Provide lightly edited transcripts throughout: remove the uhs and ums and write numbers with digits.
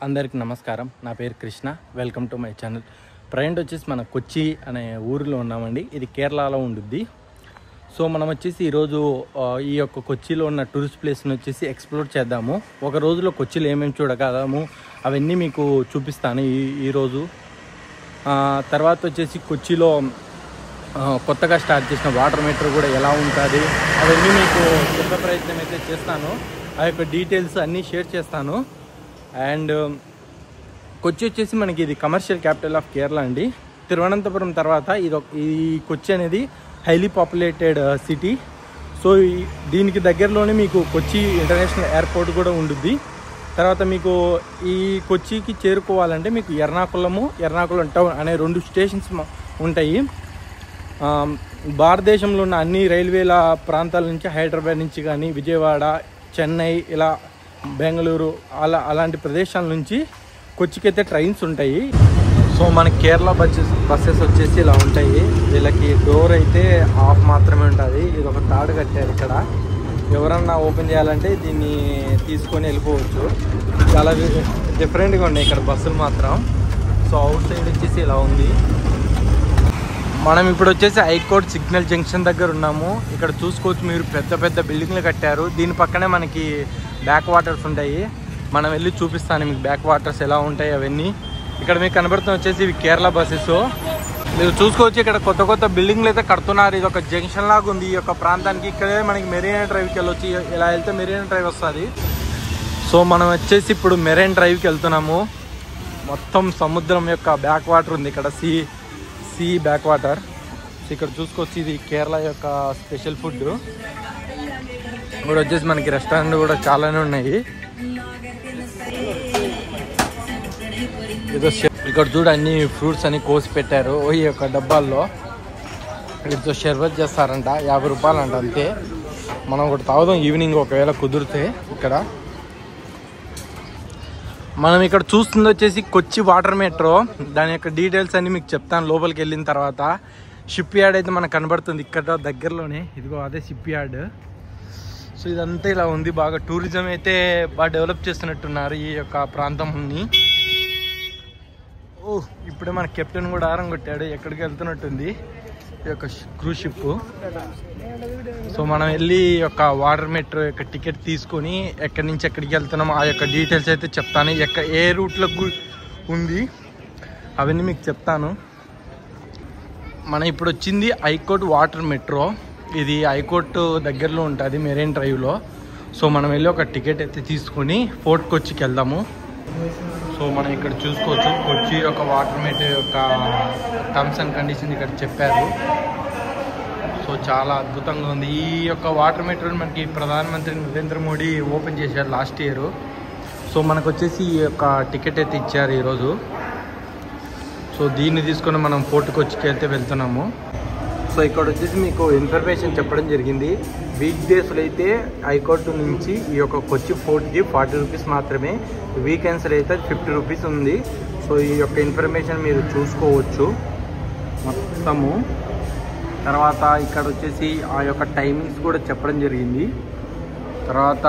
అందరికీ నమస్కారం. నా పేరు Krishna. Welcome to my channel. Present వచ్చేసి మన కొచ్చి అనే ఊరిలో ఉన్నామండి. ఇది కేరళలో ఉండుద్ది. సో మనం వచ్చేసి ఈరోజు ఈ యొక్క కొచ్చిలో ఉన్న టూరిస్ట్ ప్లేస్ని వచ్చేసి ఎక్స్ప్లోర్ చేద్దాము. ఒక రోజులో కొచ్చిలో ఏమేమి చూడగలము అవన్నీ మీకు చూపిస్తాను ఈరోజు. తర్వాత వచ్చేసి కొచ్చిలో కొత్తగా స్టార్ట్ చేసిన వాటర్ మీటర్ కూడా ఎలా ఉంటుంది అవన్నీ మీకు చెప్పే ప్రయత్నం అయితే చేస్తాను. ఆ యొక్క డీటెయిల్స్ అన్నీ షేర్ చేస్తాను. అండ్ కొచ్చి వచ్చేసి మనకి ఇది కమర్షియల్ క్యాపిటల్ ఆఫ్ కేరళ అండి. తిరువనంతపురం తర్వాత ఈ కొచ్చి అనేది హైలీ పాపులేటెడ్ సిటీ. సో దీనికి దగ్గరలోనే మీకు కొచ్చి ఇంటర్నేషనల్ ఎయిర్పోర్ట్ కూడా ఉంటుంది. తర్వాత మీకు ఈ కొచ్చికి చేరుకోవాలంటే మీకు ఎర్నాకుళం టౌన్ అనే 2 స్టేషన్స్ ఉంటాయి. భారతదేశంలో ఉన్న అన్ని రైల్వేల ప్రాంతాల నుంచి హైదరాబాద్ నుంచి కానీ విజయవాడ, చెన్నై, ఇలా బెంగళూరు అలాంటి ప్రదేశాల నుంచి కొచ్చికైతే ట్రైన్స్ ఉంటాయి. సో మనకి కేరళ బస్సెస్ వచ్చేసి ఇలా ఉంటాయి. వీళ్ళకి డోర్ అయితే ఆఫ్ మాత్రమే ఉంటుంది. ఇది ఒక తాడు కట్టారు. ఇక్కడ ఎవరన్నా ఓపెన్ చేయాలంటే దీన్ని తీసుకొని వెళ్ళిపోవచ్చు. చాలా డిఫరెంట్గా ఉన్నాయి ఇక్కడ బస్సులు మాత్రం. సో అవుట్ సైడ్ వచ్చేసి ఇలా ఉంది. మనం ఇప్పుడు వచ్చేసి హైకోర్ట్ సిగ్నల్ జంక్షన్ దగ్గర ఉన్నాము. ఇక్కడ చూసుకోవచ్చు మీరు పెద్ద పెద్ద బిల్డింగ్లు కట్టారు. దీని పక్కనే మనకి బ్యాక్ వాటర్స్ ఉంటాయి. మనం వెళ్ళి చూపిస్తాను మీకు బ్యాక్ వాటర్స్ ఎలా ఉంటాయి అవన్నీ. ఇక్కడ మీకు కనబడుతున్న వచ్చేసి ఇవి కేరళ బస్సెస్. మీరు చూసుకోవచ్చు ఇక్కడ కొత్త కొత్త బిల్డింగ్లు అయితే కడుతున్నారు. ఇది ఒక జంక్షన్ లాగా ఉంది ఈ యొక్క ప్రాంతానికి. ఇక్కడే మనకి మెరీనా డ్రైవ్కి వెళ్ళొచ్చు. ఇలా వెళ్తే మెరీనా డ్రైవ్ వస్తుంది. సో మనం వచ్చేసి ఇప్పుడు మెరైన్ డ్రైవ్కి వెళ్తున్నాము. మొత్తం సముద్రం యొక్క బ్యాక్ వాటర్ ఉంది ఇక్కడ. Sea backwater. ఇక్కడ చూసుకోవచ్చు ఇది కేరళ యొక్క స్పెషల్ ఫుడ్. ఇక్కడ వచ్చేసి మనకి రెస్టారెంట్ కూడా చాలానే ఉన్నాయి. ఇక్కడ చూడ అన్ని ఫ్రూట్స్ అని కోసి పెట్టారు ఈ యొక్క డబ్బాల్లో. వీటితో షర్బత్ చేస్తారంట. 50 రూపాయలు అంట అంతే. మనం ఒకటి తాగుదాం ఈవినింగ్ ఒకవేళ కుదిరితే. ఇక్కడ మనం ఇక్కడ చూస్తుంది వచ్చేసి కొచ్చి వాటర్ మెట్రో. దాని యొక్క డీటెయిల్స్ అన్ని మీకు చెప్తాను లోపలికి వెళ్ళిన తర్వాత. షిప్ యార్డ్ అయితే మనకు కనబడుతుంది ఇక్కడ దగ్గరలోనే. ఇదిగో అదే షిప్ యార్డ్. సో ఇదంతా ఇలా ఉంది. బాగా టూరిజం అయితే బాగా డెవలప్ చేస్తున్నట్టున్నారు ఈ యొక్క ప్రాంతంని. ఇప్పుడే మన కెప్టెన్ కూడా ఆరం కొట్టాడు. ఎక్కడికి వెళ్తున్నట్టుంది ఈ యొక్క క్రూజ్ షిప్. సో మనం వెళ్ళి ఈ యొక్క వాటర్ మెట్రో యొక్క టికెట్ తీసుకొని ఎక్కడి నుంచి ఎక్కడికి వెళ్తున్నామో ఆ యొక్క డీటెయిల్స్ అయితే చెప్తాను. ఏ రూట్లో ఉంది అవన్నీ మీకు చెప్తాను. మనం ఇప్పుడు వచ్చింది హైకోర్ట్ వాటర్ మెట్రో. ఇది హైకోర్ట్ దగ్గరలో ఉంటుంది మెరైన్ డ్రైవ్లో. సో మనం వెళ్ళి ఒక టికెట్ అయితే తీసుకొని ఫోర్ట్ కొచ్చికి వెళ్దాము. సో మనం ఇక్కడ చూసుకోవచ్చు కొచ్చి యొక్క వాటర్ మెట్రో యొక్క టర్మ్స్ అండ్ కండిషన్స్ ఇక్కడ చెప్పారు. సో చాలా అద్భుతంగా ఉంది. ఈ యొక్క వాటర్ మెట్రోని మనకి ప్రధానమంత్రి నరేంద్ర మోడీ ఓపెన్ చేశారు లాస్ట్ ఇయర్. సో మనకు వచ్చేసి ఈ యొక్క టికెట్ అయితే ఇచ్చారు ఈరోజు. సో దీన్ని తీసుకొని మనం ఫోర్ట్ కొచ్చికి వెళ్తున్నాము. సో ఇక్కడ వచ్చేసి మీకు ఇన్ఫర్మేషన్ చెప్పడం జరిగింది. వీక్ డేస్లో అయితే హైకోర్టు నుంచి ఈ యొక్క కొచ్చి ఫోర్ట్కి 40 రూపీస్ మాత్రమే. వీకెండ్స్లో అయితే 50 రూపీస్ ఉంది. సో ఈ యొక్క ఇన్ఫర్మేషన్ మీరు చూసుకోవచ్చు మొత్తము. తర్వాత ఇక్కడ వచ్చేసి ఆ యొక్క టైమింగ్స్ కూడా చెప్పడం జరిగింది. తర్వాత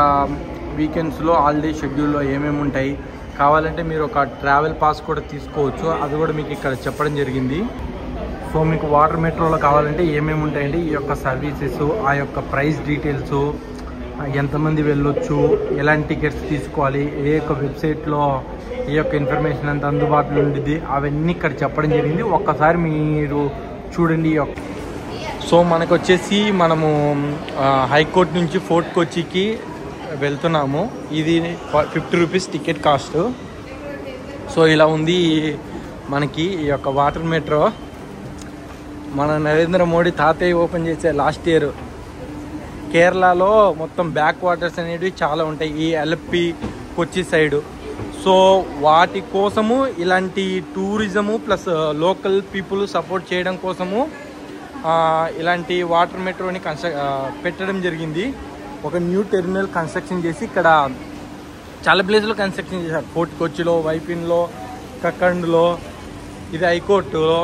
వీకెండ్స్లో హాలిడే షెడ్యూల్లో ఏమేమి ఉంటాయి కావాలంటే మీరు ఒక ట్రావెల్ పాస్ కూడా తీసుకోవచ్చు. అది కూడా మీకు ఇక్కడ చెప్పడం జరిగింది. సో మీకు వాటర్ మెట్రోలో కావాలంటే ఏమేమి ఉంటాయంటే ఈ యొక్క సర్వీసెస్, ఆ యొక్క ప్రైస్ డీటెయిల్స్, ఎంతమంది వెళ్ళొచ్చు, ఎలాంటి టికెట్స్ తీసుకోవాలి, ఏ యొక్క వెబ్సైట్లో ఏ యొక్క ఇన్ఫర్మేషన్ అంత అందుబాటులో ఉంటుంది అవన్నీ ఇక్కడ చెప్పడం జరిగింది. ఒక్కసారి మీరు చూడండి. సో మనకు వచ్చేసి మనము హైకోర్ట్ నుంచి ఫోర్ట్ కొచ్చికి వెళ్తున్నాము. ఇది 50 రూపీస్ టికెట్ కాస్ట్. సో ఇలా ఉంది మనకి ఈ యొక్క వాటర్ మెట్రో. మన నరేంద్ర మోడీ తాతయ్య ఓపెన్ చేసే లాస్ట్ ఇయర్. కేరళలో మొత్తం బ్యాక్ వాటర్స్ అనేవి చాలా ఉంటాయి ఈ ఎల్పి కొచ్చి సైడు. సో వాటి కోసము ఇలాంటి tourism plus local people support చేయడం కోసము ఇలాంటి వాటర్ మెట్రోని పెట్టడం జరిగింది. ఒక న్యూ టెర్మినల్ కన్స్ట్రక్షన్ చేసి ఇక్కడ చాలా ప్లేస్లో కన్స్ట్రక్షన్ చేశారు. ఫోర్ట్ కొచ్చిలో, వైపిన్లో, కక్కండ్లో, ఇది హైకోర్టులో.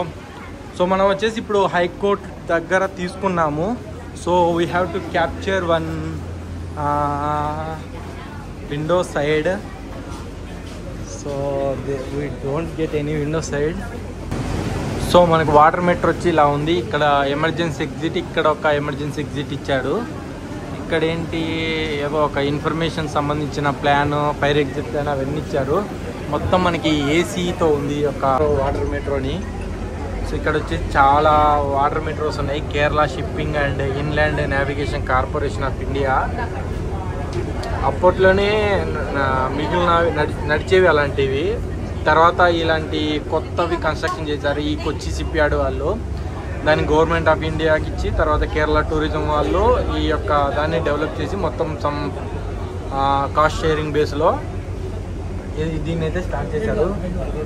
సో మనం వచ్చేసి ఇప్పుడు హైకోర్ట్ దగ్గర తీసుకున్నాము. So we have to capture one window side so we don't get any window side. So మనకు వాటర్ మెట్రో వచ్చి ఇలా ఉంది. ఇక్కడ ఎమర్జెన్సీ ఎగ్జిట్, ఇక్కడ ఒక ఎమర్జెన్సీ ఎగ్జిట్ ఇచ్చాడు. ఇక్కడ ఏంటి ఏదో ఒక ఇన్ఫర్మేషన్ సంబంధించిన ప్లాన్, ఫైర్ ఎగ్జిట్ ప్లాన్ అవన్నీ ఇచ్చారు. మొత్తం మనకి ఏసీతో ఉంది ఒక వాటర్ మెట్రోని. సో ఇక్కడ వచ్చి చాలా వాటర్ మెట్రోస్ ఉన్నాయి. Kerala shipping and inland navigation corporation of India అప్పట్లోనే మిగిలినవి నడిచేవి అలాంటివి. తర్వాత ఇలాంటి కొత్తవి కన్స్ట్రక్షన్ చేశారు ఈ కొచ్చి షిప్ యార్డ్ వాళ్ళు. దాన్ని గవర్నమెంట్ ఆఫ్ ఇండియాకి ఇచ్చి తర్వాత కేరళ టూరిజం వాళ్ళు ఈ యొక్క దాన్ని డెవలప్ చేసి మొత్తం సమ్ కాస్ట్ షేరింగ్ బేస్లో దీన్ని అయితే స్టార్ట్ చేశారు.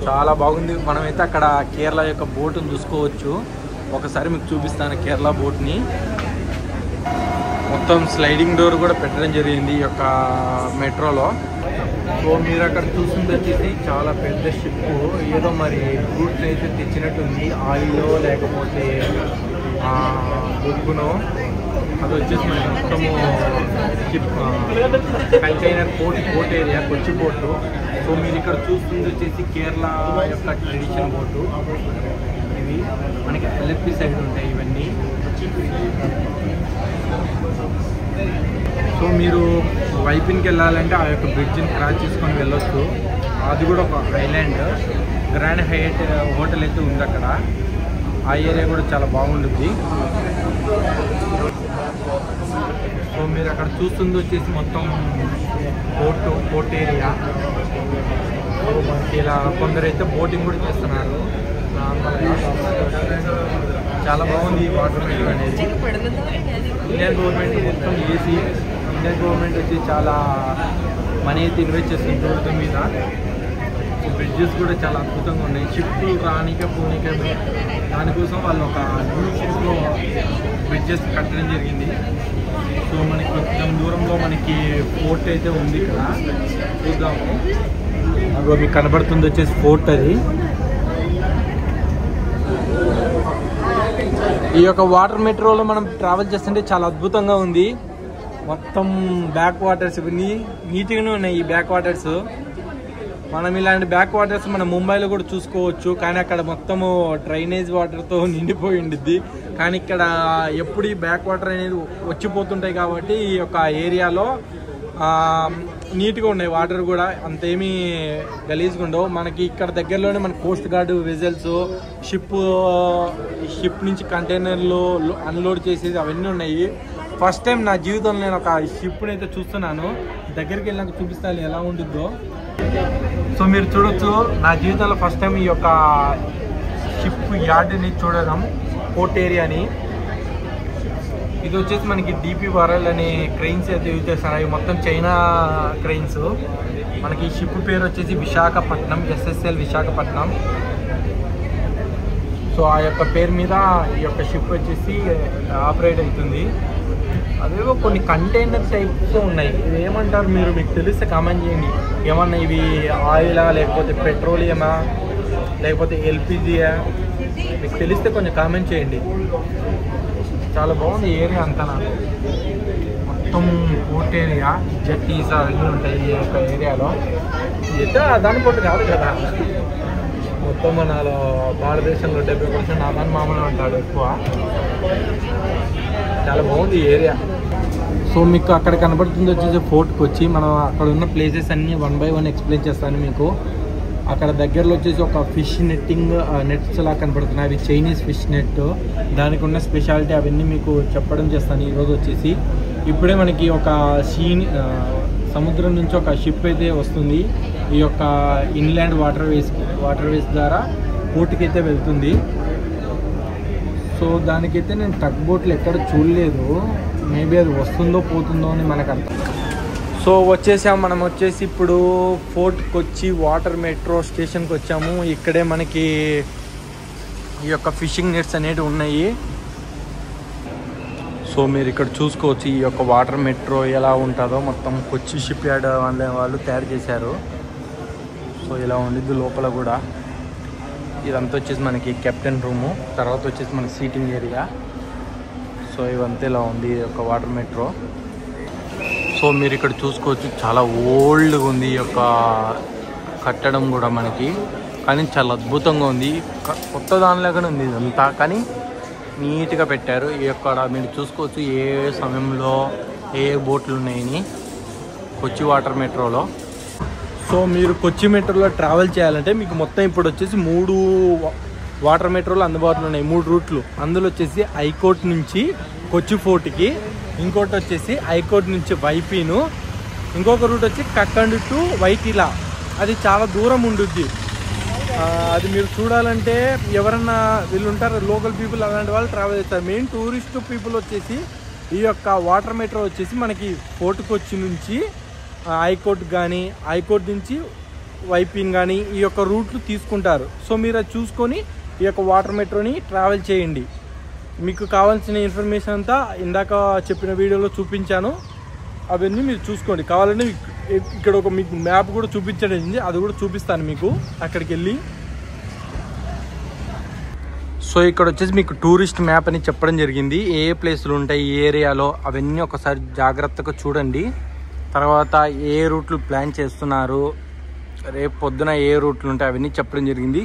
చాలా బాగుంది. మనమైతే అక్కడ కేరళ యొక్క బోటును చూసుకోవచ్చు. ఒకసారి మీకు చూపిస్తాను కేరళ బోట్ని. మొత్తం స్లైడింగ్ డోర్ కూడా పెట్టడం జరిగింది ఈ యొక్క మెట్రోలో. సో మీరు అక్కడ చూసింది వచ్చేసి చాలా పెద్ద షిప్. ఏదో మరి గూడ్స్ అయితే తెచ్చినట్టుంది, ఆయిల్లో లేకపోతే బొగ్గునో. అది వచ్చేసి మనకి మొత్తము షిప్ కంటైనర్ పోర్ట్ ఏరియా కొచ్చి పోర్టు. సో మీరు ఇక్కడ చూస్తుంది వచ్చేసి కేరళ యొక్క ట్రెడిషన్ బోటు. ఇవి మనకి ఎల్ఎఫ్పి సైడ్ ఉంటాయి ఇవన్నీ. సో మీరు వైపిన్కి వెళ్ళాలంటే ఆ యొక్క బ్రిడ్జ్ని క్రాస్ చేసుకొని వెళ్ళొచ్చు. అది కూడా ఒక ఐలాండ్. గ్రాండ్ హైట్ హోటల్ అయితే ఉంది అక్కడ. ఆ ఏరియా కూడా చాలా బాగుంటుంది. సో మీరు అక్కడ చూస్తుంది వచ్చేసి మొత్తం పోర్ట్ ఏరియా. సో మనకి ఇలా కొందరైతే బోటింగ్ కూడా చేస్తున్నారు. చాలా బాగుంది ఈ వాటర్ మెట్రో అనేది. ఇండియన్ గవర్నమెంట్ మొత్తం ఏసీ. ఇండియన్ గవర్నమెంట్ వచ్చి చాలా మనీ అయితే ఇన్వెస్ట్ చేస్తుంది టూరిజం మీద. బ్రిడ్జెస్ కూడా చాలా అద్భుతంగా ఉన్నాయి. షిప్ రానిక పోనీక దానికోసం వాళ్ళు ఒక న్యూ షిప్లో బ్రిడ్జెస్ కట్టడం జరిగింది. సో మనకి కొంచెం దూరంలో మనకి ఫోర్ట్ అయితే ఉంది. ఇక్కడ చూద్దాము. అగో మీకు కనబడుతుంది వచ్చేసి ఫోర్ట్. అది ఈ యొక్క వాటర్ మెట్రోలో మనం ట్రావెల్ చేస్తుంటే చాలా అద్భుతంగా ఉంది. మొత్తం బ్యాక్ వాటర్స్ ఇవన్నీ నీట్గానే ఉన్నాయి. ఈ బ్యాక్ వాటర్స్ మనం ఇలాంటి బ్యాక్ వాటర్స్ మనం ముంబైలో కూడా చూసుకోవచ్చు. కానీ అక్కడ మొత్తము డ్రైనేజ్ వాటర్తో నిండిపోయి ఉండిద్ది. కానీ ఇక్కడ ఎప్పుడు ఈ బ్యాక్ వాటర్ అనేది వచ్చిపోతుంటాయి కాబట్టి ఈ యొక్క ఏరియాలో నీట్గా ఉన్నాయి. వాటర్ కూడా అంతేమీ గలీజ్గా ఉండవు. మనకి ఇక్కడ దగ్గరలోనే మన కోస్ట్ గార్డ్ వెజల్స్, షిప్ నుంచి కంటైనర్లు అన్లోడ్ చేసేది అవన్నీ ఉన్నాయి. ఫస్ట్ టైం నా జీవితంలో నేను ఒక షిప్ని అయితే చూస్తున్నాను. దగ్గరికి వెళ్ళినాక చూపిస్తాను ఎలా ఉంటుందో. సో మీరు చూడొచ్చు, నా జీవితంలో ఫస్ట్ టైం ఈ యొక్క షిప్ యార్డ్ని చూడడం, పోర్ట్ ఏరియాని. ఇది వచ్చేసి మనకి డిపి వరల్డ్ అనే క్రెయిన్స్ అయితే యూజ్ చేస్తారు. అవి మొత్తం చైనా క్రెయిన్స్. మనకి ఈ షిప్ పేరు వచ్చేసి విశాఖపట్నం, SSL విశాఖపట్నం. సో ఆ యొక్క పేరు మీద ఈ యొక్క షిప్ వచ్చేసి ఆపరేట్ అవుతుంది. అవేవో కొన్ని కంటైనర్ టైప్స్ ఉన్నాయి. ఇవి ఏమంటారు మీరు, మీకు తెలిస్తే కామెంట్ చేయండి. ఏమన్నా ఇవి ఆయిలా లేకపోతే పెట్రోలియమా లేకపోతే ఎల్పిజియా, మీకు తెలిస్తే కొంచెం కామెంట్ చేయండి. చాలా బాగుంది ఏరియా అంతా. నాకు మొత్తం పోర్ట్ ఏరియా, జెట్టీస్ అవన్నీ ఉంటాయి ఈ యొక్క ఏరియాలో. అయితే దాని పొట్టు కాదు కదా, మొత్తం మన భారతదేశంలో 70% నాదాని మామూలు ఉంటాడు ఎక్కువ. చాలా బాగుంది ఈ ఏరియా. సో మీకు అక్కడ కనబడుతుంది వచ్చేసి ఫోర్ట్కి వచ్చి మనం అక్కడ ఉన్న ప్లేసెస్ అన్నీ 1 by 1 ఎక్స్ప్లెయిన్ చేస్తాను మీకు. అక్కడ దగ్గరలో వచ్చేసి ఒక ఫిష్ నెట్స్ లా కనబడుతున్నాయి. అవి చైనీస్ ఫిష్ నెట్. దానికి ఉన్న స్పెషాలిటీ అవన్నీ మీకు చెప్పడం చేస్తాను ఈరోజు వచ్చేసి. ఇప్పుడే మనకి ఒక సముద్రం నుంచి ఒక షిప్ అయితే వస్తుంది. ఈ యొక్క ఇన్లాండ్ వాటర్ వేస్ ద్వారా పోర్ట్కి అయితే వెళ్తుంది. సో దానికైతే నేను టగ్ బోట్లు ఎక్కడ చూడలేదు. మేబీ అది వస్తుందో పోతుందో అని మనకు అర్థం. సో మనం వచ్చేసి ఇప్పుడు ఫోర్ట్కి వచ్చి వాటర్ మెట్రో స్టేషన్కి వచ్చాము. ఇక్కడే మనకి ఈ యొక్క ఫిషింగ్ నెట్స్ అనేవి ఉన్నాయి. సో మీరు ఇక్కడ చూసుకోవచ్చు ఈ యొక్క వాటర్ మెట్రో ఎలా ఉంటుందో. మొత్తం కొచ్చి షిప్ యార్డ్ వాళ్ళు తయారు చేశారు. సో ఇలా ఉండిద్ది లోపల కూడా. ఇదంతా వచ్చేసి మనకి కెప్టెన్ రూము, తర్వాత వచ్చేసి మనకి సీటింగ్ ఏరియా. సో ఇవంతా ఇలా ఉంది ఈ యొక్క వాటర్ మెట్రో. సో మీరు ఇక్కడ చూసుకోవచ్చు చాలా ఓల్డ్గా ఉంది ఈ యొక్క కట్టడం కూడా మనకి, కానీ చాలా అద్భుతంగా ఉంది. కొత్త దానిలాగానే ఉంది ఇదంతా, కానీ నీట్గా పెట్టారు. ఇక్కడ మీరు చూసుకోవచ్చు ఏ సమయంలో ఏ బోట్లు ఉన్నాయని కొచ్చి వాటర్ మెట్రోలో. సో మీరు కొచ్చి మెట్రోలో ట్రావెల్ చేయాలంటే మీకు మొత్తం ఇప్పుడు వచ్చేసి 3 వాటర్ మెట్రోలు అందుబాటులో ఉన్నాయి, 3 రూట్లు. అందులో వచ్చేసి ఐకోట్ నుంచి కొచ్చి ఫోర్ట్కి, ఇంకోటి వచ్చేసి ఐకోట్ నుంచి వైపీను, ఇంకొక రూట్ వచ్చి కక్కండు టు వైటిలా. అది చాలా దూరం ఉండుద్ది. అది మీరు చూడాలంటే ఎవరన్నా వీళ్ళు ఉంటారు లోకల్ పీపుల్, అలాంటి వాళ్ళు ట్రావెల్ చేస్తారు. మెయిన్ టూరిస్ట్ పీపుల్ వచ్చేసి ఈ యొక్క వాటర్ మెట్రో వచ్చేసి మనకి ఫోర్ట్ కొచ్చి నుంచి ఐకోట్ కానీ, ఐకోట్ నుంచి వైపీన్ కానీ ఈ యొక్క రూట్లు తీసుకుంటారు. సో మీరు అది చూసుకొని ఈ యొక్క వాటర్ మెట్రోని ట్రావెల్ చేయండి. మీకు కావాల్సిన ఇన్ఫర్మేషన్ అంతా ఇందాక చెప్పిన వీడియోలో చూపించాను, అవన్నీ మీరు చూసుకోండి. కావాలంటే ఇక్కడ ఒక మీకు మ్యాప్ కూడా చూపించడం, అది కూడా చూపిస్తాను మీకు అక్కడికి వెళ్ళి. సో ఇక్కడ వచ్చేసి మీకు టూరిస్ట్ మ్యాప్ అని చెప్పడం జరిగింది. ఏ ప్లేసులు ఉంటాయి ఏ ఏరియాలో అవన్నీ ఒకసారి జాగ్రత్తగా చూడండి. తర్వాత ఏ రూట్లు ప్లాన్ చేస్తున్నారు, రేపు పొద్దున ఏ రూట్లు ఉంటాయి అవన్నీ చెప్పడం జరిగింది.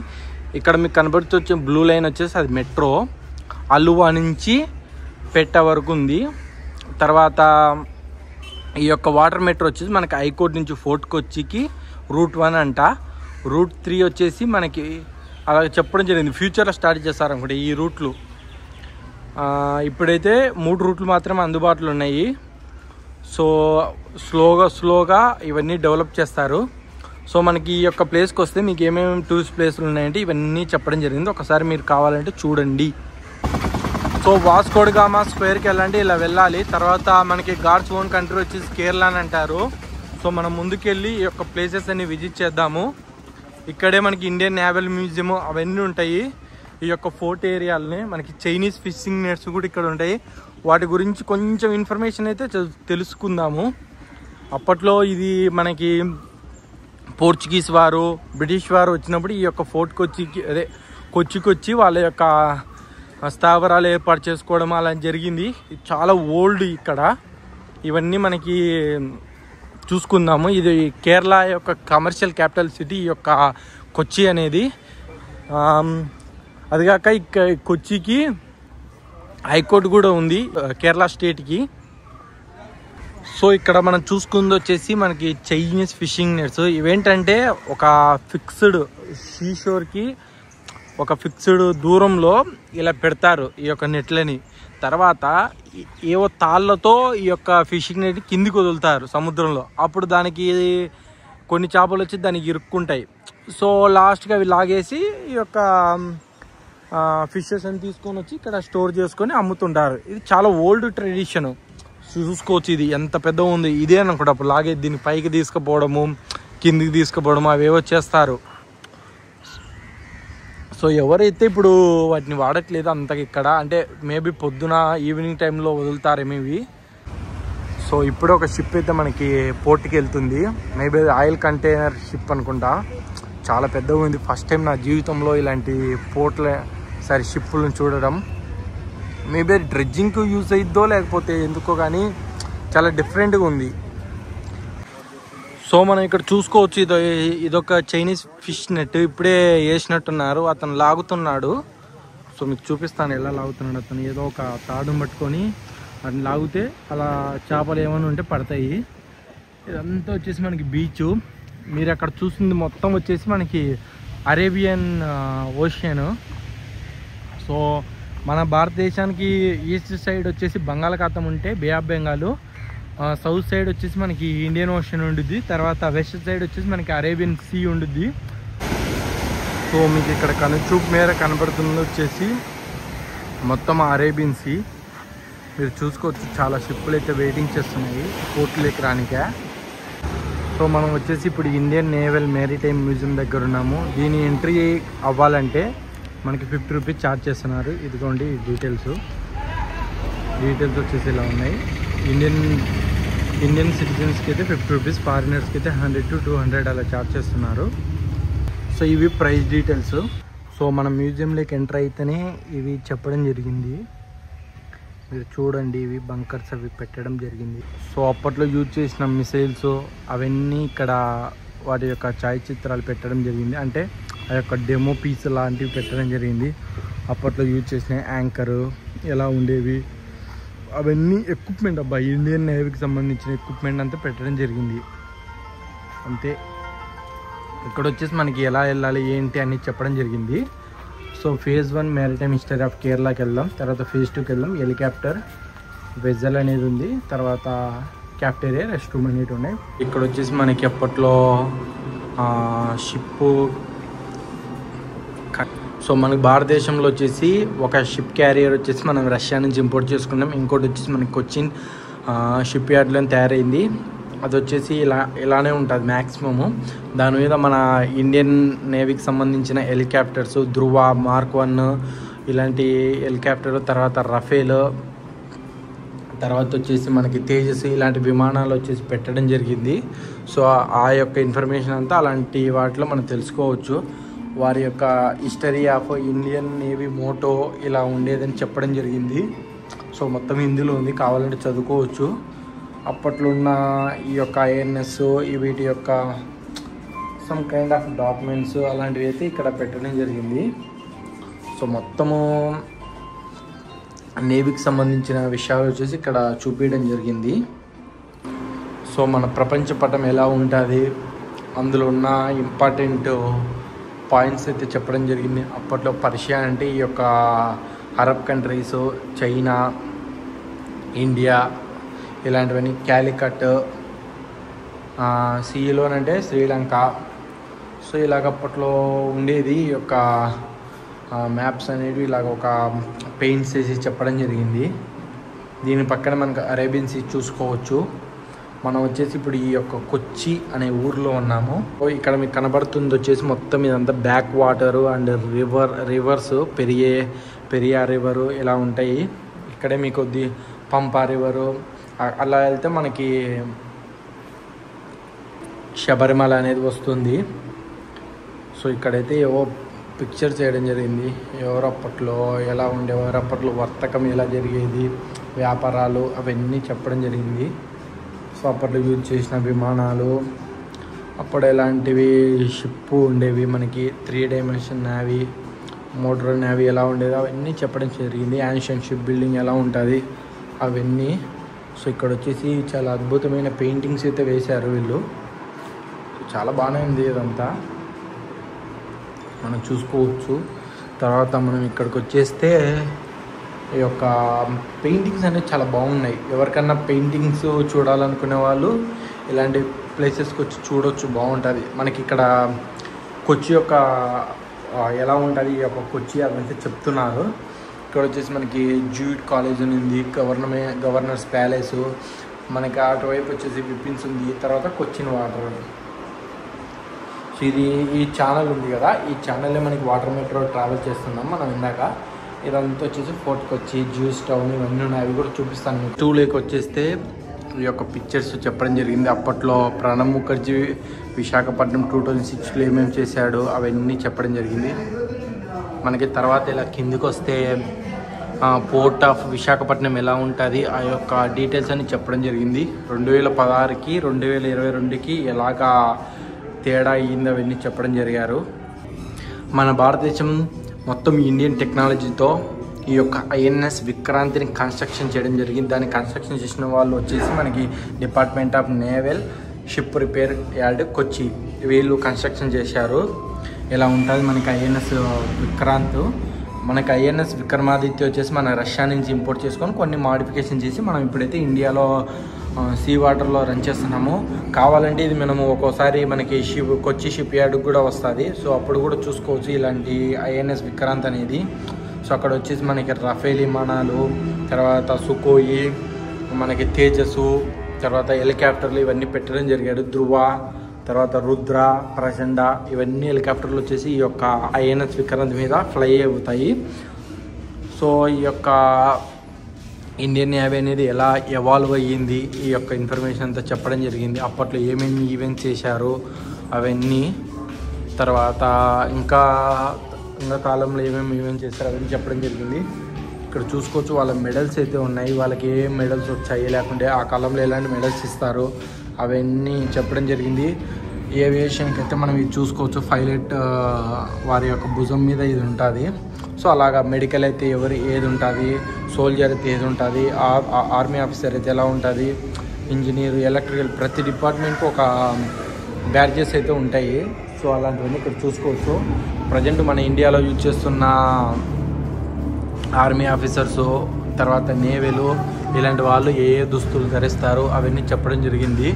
ఇక్కడ మీకు కనబడుతూ బ్లూ లైన్ వచ్చేసి అది మెట్రో, అలువా నుంచి పెట్ట వరకు ఉంది. తర్వాత ఈ యొక్క వాటర్ మెట్రో వచ్చేసి మనకి ఐకోట్ నుంచి ఫోర్ట్ కొచ్చికి రూట్ 1 అంట. రూట్ 3 వచ్చేసి మనకి అలా చెప్పడం జరిగింది, ఫ్యూచర్లో స్టార్ట్ చేస్తారనుకుంటే ఈ రూట్లు. ఇప్పుడైతే 3 రూట్లు మాత్రమే అందుబాటులో ఉన్నాయి. సో స్లోగా ఇవన్నీ డెవలప్ చేస్తారు. సో మనకి ఈ యొక్క ప్లేస్కి వస్తే మీకు ఏమేమి టూరిస్ట్ ప్లేసులు ఉన్నాయంటే ఇవన్నీ చెప్పడం జరిగింది, ఒకసారి మీరు కావాలంటే చూడండి. సో వాస్కో డి గామా స్క్వేర్కి వెళ్ళండి, ఇలా వెళ్ళాలి. తర్వాత మనకి గాడ్స్ ఓన్ కంట్రీ వచ్చేసి కేరళ అని అంటారు. సో మనం ముందుకెళ్ళి ఈ యొక్క ప్లేసెస్ అన్ని విజిట్ చేద్దాము. ఇక్కడే మనకి ఇండియన్ నేవల్ మ్యూజియం అవన్నీ ఉంటాయి. ఈ యొక్క ఫోర్ట్ ఏరియాలని మనకి చైనీస్ ఫిషింగ్ నెట్స్ కూడా ఇక్కడ ఉంటాయి. వాటి గురించి కొంచెం ఇన్ఫర్మేషన్ అయితే తెలుసుకుందాము. అప్పట్లో ఇది మనకి పోర్చుగీస్ వారు, బ్రిటిష్ వారు వచ్చినప్పుడు ఈ యొక్క ఫోర్ట్ కొచ్చికి వాళ్ళ యొక్క స్థావరాలు ఏర్పాటు చేసుకోవడం అలా జరిగింది. ఇది చాలా ఓల్డ్. ఇక్కడ ఇవన్నీ మనకి చూసుకుందాము. ఇది కేరళ యొక్క కమర్షియల్ క్యాపిటల్ సిటీ ఈ యొక్క కొచ్చి అనేది. అదిగాక కొచ్చికి హైకోర్టు కూడా ఉంది కేరళ స్టేట్కి. సో ఇక్కడ మనం చూసుకుంది వచ్చేసి మనకి చైనీస్ ఫిషింగ్ నెట్స్. ఇవేంటంటే ఒక ఫిక్స్డ్ సీషోర్కి ఒక ఫిక్స్డ్ దూరంలో ఇలా పెడతారు ఈ యొక్క నెట్లని. తర్వాత ఏవో తాళ్ళతో ఈ యొక్క ఫిషింగ్ నెట్ కిందికి వదులుతారు సముద్రంలో. అప్పుడు దానికి కొన్ని చేపలు వచ్చి దానికి ఇరుక్కుంటాయి. సో లాస్ట్గా అవి లాగేసి ఈ యొక్క ఫిషెస్ అని తీసుకొని వచ్చి ఇక్కడ స్టోర్ చేసుకొని అమ్ముతుంటారు. ఇది చాలా ఓల్డ్ ట్రెడిషన్. చూసుకోవచ్చు ఇది ఎంత పెద్దగా ఉంది. ఇదే అనుకుంటా అప్పుడు లాగే దీన్ని పైకి తీసుకుపోవడము, కిందికి తీసుకుపోవడము అవేవో చేస్తారు. సో ఎవరైతే ఇప్పుడు వాటిని వాడట్లేదు అంతగా ఇక్కడ, అంటే మేబీ పొద్దున ఈవినింగ్ టైంలో వదులుతారేమో ఇవి. సో ఇప్పుడు ఒక షిప్ అయితే మనకి పోర్ట్కి వెళ్తుంది. మేబీ ఆయిల్ కంటైనర్ షిప్ అనుకుంటా. చాలా పెద్దగా ఉంది. ఫస్ట్ టైం నా జీవితంలో ఇలాంటి షిప్పులను చూడడం. మేబీ డ్రెడ్జింగ్కి యూజ్ అయిద్దో లేకపోతే ఎందుకో కానీ చాలా డిఫరెంట్గా ఉంది. సో మనం ఇక్కడ చూసుకోవచ్చు ఇదొక చైనీస్ ఫిష్ నెట్. ఇప్పుడే వేసినట్టున్నారు, అతను లాగుతున్నాడు. సో మీకు చూపిస్తాను ఎలా లాగుతున్నాడు అతను. ఏదో ఒక తాడును పట్టుకొని అతను లాగితే అలా చేపలు ఏమైనా ఉంటే పడతాయి. ఇదంతా వచ్చేసి మనకి బీచ్. మీరు అక్కడ చూస్తుంది మొత్తం వచ్చేసి మనకి అరేబియన్ ఓషియన్. సో మన భారతదేశానికి ఈస్ట్ సైడ్ వచ్చేసి బంగాళాఖాతం ఉంటే బే ఆఫ్ బెంగాల్, సౌత్ సైడ్ వచ్చేసి మనకి ఇండియన్ ఓషన్ ఉండుద్ది. తర్వాత వెస్ట్ సైడ్ వచ్చేసి మనకి అరేబియన్ సీ ఉండుద్ది. సో మీకు ఇక్కడ కనుచూపు మేర కనబడుతుంది వచ్చేసి మొత్తం అరేబియన్ సీ. మీరు చూసుకోవచ్చు చాలా షిప్పులు అయితే వెయిటింగ్ చేస్తున్నాయి పోర్టులోకి రానికే. సో మనం వచ్చేసి ఇప్పుడు ఇండియన్ నేవల్ మ్యారిటైమ్ మ్యూజియం దగ్గర ఉన్నాము. దీని ఎంట్రీ అవ్వాలంటే మనకి 50 రూపీస్ ఛార్జ్ చేస్తున్నారు. ఇదిగోండి డీటెయిల్స్ వచ్చేసి ఇలా ఉన్నాయి. ఇండియన్ సిటిజన్స్కి అయితే 50 రూపీస్, ఫారినర్స్కి అయితే 100 to 200 అలా ఛార్జ్ చేస్తున్నారు. సో ఇవి ప్రైస్ డీటెయిల్స్. సో మనం మ్యూజియంలోకి ఎంటర్ అయితేనే ఇవి చెప్పడం జరిగింది. మీరు చూడండి ఇవి బంకర్స్ అవి పెట్టడం జరిగింది. సో అప్పట్లో యూజ్ చేసిన మిసైల్స్ అవన్నీ ఇక్కడ వాటి యొక్క ఛాయాచిత్రాలు పెట్టడం జరిగింది. అంటే ఆ యొక్క డెమో పీస్ లాంటివి పెట్టడం జరిగింది. అప్పట్లో యూజ్ చేసిన యాంకరు ఎలా ఉండేవి అవన్నీ ఎక్విప్మెంట్ అబ్బా, ఇండియన్ నేవీకి సంబంధించిన ఎక్విప్మెంట్ అంతా పెట్టడం జరిగింది. అంతే. ఇక్కడ వచ్చేసి మనకి ఎలా వెళ్ళాలి ఏంటి అని చెప్పడం జరిగింది. So phase 1 maritime history of కేరళకి వెళ్దాం. తర్వాత ఫేజ్ 2కి వెళ్దాం. హెలికాప్టర్, వెజల్ అనేది ఉంది. తర్వాత క్యాఫ్టేరియా, రెస్ట్ రూమ్ అనేవి ఉన్నాయి. ఇక్కడ వచ్చేసి మనకి అప్పట్లో షిప్, సో మనకి భారతదేశంలో వచ్చేసి ఒక షిప్ క్యారియర్ వచ్చేసి మనం రష్యా నుంచి ఇంపోర్ట్ చేసుకున్నాం. ఇంకోటి వచ్చేసి మనకి కొచ్చిన్ షిప్ యార్డ్లో తయారైంది. అది వచ్చేసి ఇలానే ఉంటుంది మ్యాక్సిమము. దాని మీద మన ఇండియన్ నేవీకి సంబంధించిన హెలికాప్టర్స్, ధ్రువ, మార్క్ 1 ఇలాంటి హెలికాప్టర్, తర్వాత రఫేల్, తర్వాత వచ్చేసి మనకి తేజస్ ఇలాంటి విమానాలు వచ్చేసి పెట్టడం జరిగింది. సో ఆ యొక్క ఇన్ఫర్మేషన్ అంతా అలాంటి వాటిలో మనం తెలుసుకోవచ్చు. వారి యొక్క history of Indian navy motto ఇలా ఉండేదని చెప్పడం జరిగింది. సో మొత్తం హిందీలో ఉంది, కావాలంటే చదువుకోవచ్చు. అప్పట్లో ఉన్న ఈ యొక్క ఐఎన్ఎస్ వీటి యొక్క సమ్ కైండ్ ఆఫ్ డాక్యుమెంట్స్ అలాంటివి అయితే ఇక్కడ పెట్టడం జరిగింది. సో మొత్తము నేవీకి సంబంధించిన విషయాలు వచ్చేసి ఇక్కడ చూపించడం జరిగింది. సో మన ప్రపంచ పటం ఎలా ఉంటుంది, అందులో ఉన్న ఇంపార్టెంట్ పాయింట్స్ అయితే చెప్పడం జరిగింది. అప్పట్లో పర్షియా అంటే ఈ యొక్క అరబ్ కంట్రీస్, చైనా, ఇండియా ఇలాంటివన్నీ, క్యాలికట్, సిలోనంటే శ్రీలంక. సో ఇలాగ అప్పట్లో ఉండేది. ఈ యొక్క మ్యాప్స్ అనేవి ఇలాగ ఒక పెయింట్స్ వేసి చెప్పడం జరిగింది. దీని పక్కన మనకు అరేబియన్ సీ చూసుకోవచ్చు. మనం వచ్చేసి ఇప్పుడు ఈ యొక్క కొచ్చి అనే ఊర్లో ఉన్నాము. ఇక్కడ మీకు కనబడుతుంది వచ్చేసి మొత్తం ఇదంతా back water and reverse, పెరియా river ఇలా ఉంటాయి. ఇక్కడే మీకు పంపా రివరు, అలా వెళ్తే మనకి శబరిమల అనేది వస్తుంది. సో ఇక్కడైతే ఏవో పిక్చర్ చేయడం జరిగింది. ఎవరు అప్పట్లో ఎలా ఉండేవారు, అప్పట్లో వర్తకం ఎలా జరిగేది, వ్యాపారాలు అవన్నీ చెప్పడం జరిగింది. సో అప్పట్లో యూజ్ చేసిన విమానాలు, అప్పుడు ఎలాంటివి షిప్ ఉండేవి, మనకి 3 డైమెన్షన్ నేవీ, మోటార్ నేవీ ఎలా ఉండేది అవన్నీ చెప్పడం జరిగింది. యాన్షియన్ షిప్ బిల్డింగ్ ఎలా ఉంటుంది అవన్నీ. సో ఇక్కడ వచ్చేసి చాలా అద్భుతమైన పెయింటింగ్స్ అయితే వేశారు వీళ్ళు. చాలా బాగానే ఉంది ఇదంతా, మనం చూసుకోవచ్చు. తర్వాత మనం ఇక్కడికి వచ్చేస్తే ఈ యొక్క పెయింటింగ్స్ అనేవి చాలా బాగున్నాయి. ఎవరికన్నా పెయింటింగ్స్ చూడాలనుకునే వాళ్ళు ఇలాంటి ప్లేసెస్కి వచ్చి చూడవచ్చు, బాగుంటుంది. మనకి ఇక్కడ కొచ్చి యొక్క ఎలా ఉంటుంది ఈ యొక్క కొచ్చి అదంతా చెప్తున్నారు. ఇక్కడ వచ్చేసి మనకి జూట్ కాలేజ్ అని ఉంది, గవర్నర్స్ ప్యాలెస్, మనకి అటువైపు వచ్చేసి విపిన్స్ ఉంది, తర్వాత కొచ్చిన్ వాటర్. సో ఇది ఈ ఛానల్ ఉంది కదా, ఈ ఛానల్లో మనకి వాటర్ మెట్రో ట్రావెల్ చేస్తున్నాం మనం ఇందాక. ఇదంతా వచ్చేసి ఫోర్ట్ కొచ్చి, జ్యూస్ టౌన్ ఇవన్నీ ఉన్నాయి, అవి కూడా చూపిస్తాను మీకు. 2 లేక్ వచ్చేస్తే ఈ యొక్క పిక్చర్స్ చెప్పడం జరిగింది. అప్పట్లో ప్రణబ్ ముఖర్జీ విశాఖపట్నం 2006లో ఏమేమి చేశాడు అవన్నీ చెప్పడం జరిగింది మనకి. తర్వాత ఇలా కిందికి వస్తే పోర్ట్ ఆఫ్ విశాఖపట్నం ఎలా ఉంటుంది ఆ యొక్క డీటెయిల్స్ అని చెప్పడం జరిగింది. 2016కి 2022కి ఎలాగా తేడా అయ్యింది అవన్నీ చెప్పడం జరిగారు. మన భారతదేశం మొత్తం ఇండియన్ టెక్నాలజీతో ఈ యొక్క ఐఎన్ఎస్ విక్రాంతిని కన్స్ట్రక్షన్ చేయడం జరిగింది. దాన్ని కన్స్ట్రక్షన్ చేసిన వాళ్ళు వచ్చేసి మనకి department of naval ship repair yard Kochi, వీళ్ళు కన్స్ట్రక్షన్ చేశారు. ఇలా ఉంటుంది మనకి ఐఎన్ఎస్ విక్రాంత్. మనకి ఐఎన్ఎస్ విక్రమాదిత్య వచ్చేసి మన రష్యా నుంచి ఇంపోర్ట్ చేసుకొని కొన్ని మాడిఫికేషన్ చేసి మనం ఇప్పుడైతే ఇండియాలో సీ వాటర్లో రన్ చేస్తున్నాము. కావాలంటే ఇది మనము ఒక్కోసారి మనకి కొచ్చి షిప్ యార్డ్కి కూడా వస్తుంది. సో అప్పుడు కూడా చూసుకోవచ్చు ఇలాంటి ఐఎన్ఎస్ విక్రాంత్ అనేది. సో అక్కడ వచ్చేసి మనకి రఫేల్ విమానాలు, తర్వాత సుకోయి, మనకి తేజస్సు, తర్వాత హెలికాప్టర్లు ఇవన్నీ పెట్టడం జరిగాడు. ధ్రువ, తర్వాత రుద్ర, ప్రచండ ఇవన్నీ హెలికాప్టర్లు వచ్చేసి ఈ యొక్క ఐఎన్ఎస్ విక్రాంత్ మీద ఫ్లై అవుతాయి. సో ఈ యొక్క ఇండియన్ నేవీ అనేది ఎలా ఎవాల్వ్ అయ్యింది ఈ యొక్క ఇన్ఫర్మేషన్ అంతా చెప్పడం జరిగింది. అప్పట్లో ఏమేమి ఈవెంట్స్ చేశారు అవన్నీ, తర్వాత ఇంకా కాలంలో ఏమేమి ఈవెంట్స్ చేశారు అవన్నీ చెప్పడం జరిగింది. ఇక్కడ చూసుకోవచ్చు వాళ్ళ మెడల్స్ అయితే ఉన్నాయి, వాళ్ళకి ఏ మెడల్స్ వచ్చాయి లేకుంటే ఆ కాలంలో ఎలాంటి మెడల్స్ ఇస్తారు అవన్నీ చెప్పడం జరిగింది. ఏవియేషన్కి అయితే మనం ఇది చూసుకోవచ్చు. పైలట్ వారి యొక్క భుజం మీద ఇది ఉంటుంది. సో అలాగా మెడికల్ అయితే ఏది ఉంటుంది, సోల్జర్ అయితే ఏది ఉంటుంది, ఆర్మీ ఆఫీసర్ అయితే ఎలా ఉంటుంది, ఇంజనీర్, ఎలక్ట్రికల్, ప్రతి డిపార్ట్మెంట్కి ఒక బ్యాడ్జెస్ అయితే ఉంటాయి. సో అలాంటివన్నీ ఇక్కడ చూసుకోవచ్చు. ప్రజెంట్ మన ఇండియాలో యూజ్ చేస్తున్న ఆర్మీ ఆఫీసర్సు, తర్వాత నేవీలు, ఇలాంటి వాళ్ళు ఏ దుస్తులు ధరిస్తారు అవన్నీ చెప్పడం జరిగింది.